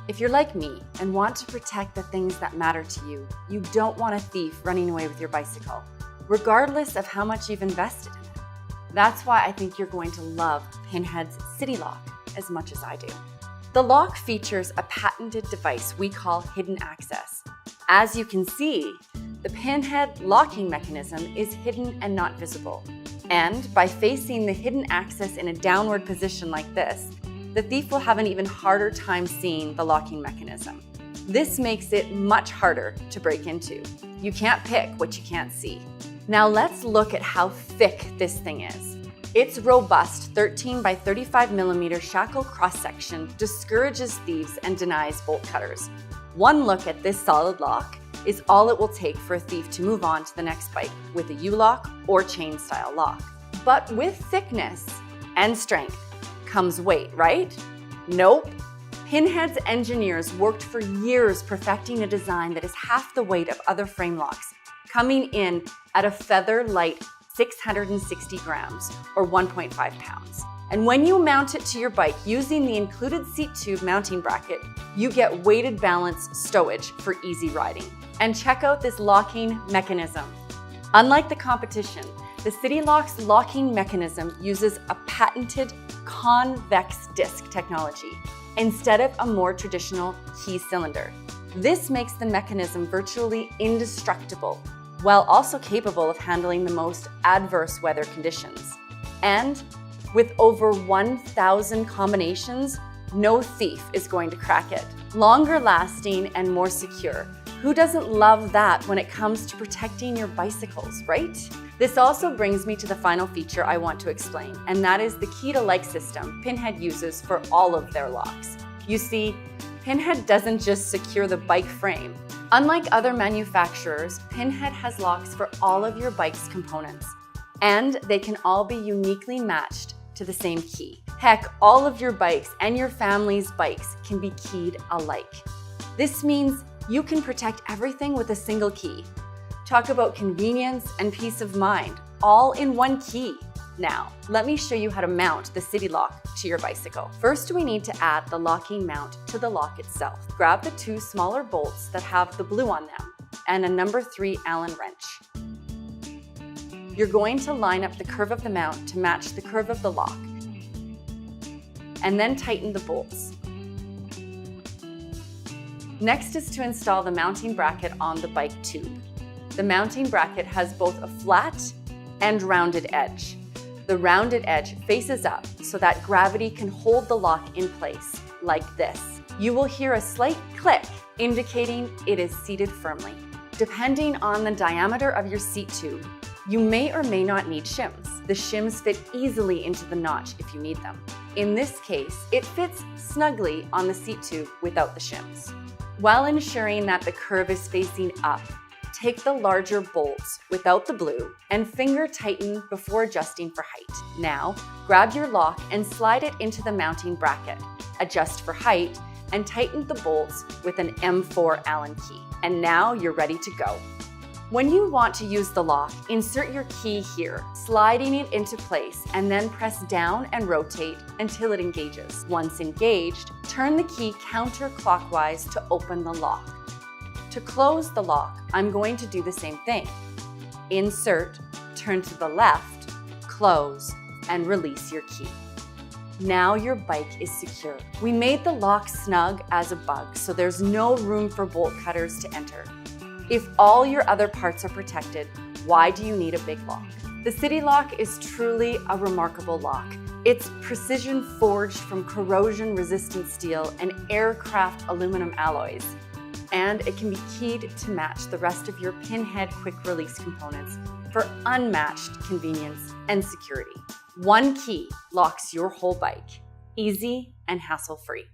If you're like me and want to protect the things that matter to you, you don't want a thief running away with your bicycle, regardless of how much you've invested in it. That's why I think you're going to love Pinhead's City Lock as much as I do. The lock features a patented device we call hidden access. As you can see, the Pinhead locking mechanism is hidden and not visible. And by facing the hidden access in a downward position like this, the thief will have an even harder time seeing the locking mechanism. This makes it much harder to break into. You can't pick what you can't see. Now let's look at how thick this thing is. Its robust 13 by 35 millimeter shackle cross-section discourages thieves and denies bolt cutters. One look at this solid lock is all it will take for a thief to move on to the next bike with a U-lock or chain-style lock. But with thickness and strength comes weight, right? Nope. Pinhead's engineers worked for years perfecting a design that is half the weight of other frame locks, coming in at a feather-light 660 grams or 1.5 pounds. And when you mount it to your bike using the included seat tube mounting bracket, you get weighted balance stowage for easy riding. And check out this locking mechanism. Unlike the competition, the City Lock's locking mechanism uses a patented convex disc technology instead of a more traditional key cylinder. This makes the mechanism virtually indestructible, while also capable of handling the most adverse weather conditions. And with over 1,000 combinations, no thief is going to crack it. Longer lasting and more secure. Who doesn't love that when it comes to protecting your bicycles, right? This also brings me to the final feature I want to explain, and that is the key to like system Pinhead uses for all of their locks. You see, Pinhead doesn't just secure the bike frame. Unlike other manufacturers, Pinhead has locks for all of your bike's components, and they can all be uniquely matched to the same key. Heck, all of your bikes and your family's bikes can be keyed alike. This means you can protect everything with a single key. Talk about convenience and peace of mind, all in one key. Now, let me show you how to mount the City Lock to your bicycle. First, we need to add the locking mount to the lock itself. Grab the two smaller bolts that have the blue on them and a number 3 Allen wrench. You're going to line up the curve of the mount to match the curve of the lock, and then tighten the bolts. Next is to install the mounting bracket on the bike tube. The mounting bracket has both a flat and rounded edge. The rounded edge faces up so that gravity can hold the lock in place, like this. You will hear a slight click indicating it is seated firmly. Depending on the diameter of your seat tube, you may or may not need shims. The shims fit easily into the notch if you need them. In this case, it fits snugly on the seat tube without the shims. While ensuring that the curve is facing up, take the larger bolts without the blue and finger tighten before adjusting for height. Now, grab your lock and slide it into the mounting bracket. Adjust for height and tighten the bolts with an M4 Allen key. And now you're ready to go. When you want to use the lock, insert your key here, sliding it into place, and then press down and rotate until it engages. Once engaged, turn the key counterclockwise to open the lock. To close the lock, I'm going to do the same thing. Insert, turn to the left, close, and release your key. Now your bike is secure. We made the lock snug as a bug, so there's no room for bolt cutters to enter. If all your other parts are protected, why do you need a big lock? The City Lock is truly a remarkable lock. It's precision forged from corrosion-resistant steel and aircraft aluminum alloys. And it can be keyed to match the rest of your Pinhead quick-release components for unmatched convenience and security. One key locks your whole bike, easy and hassle-free.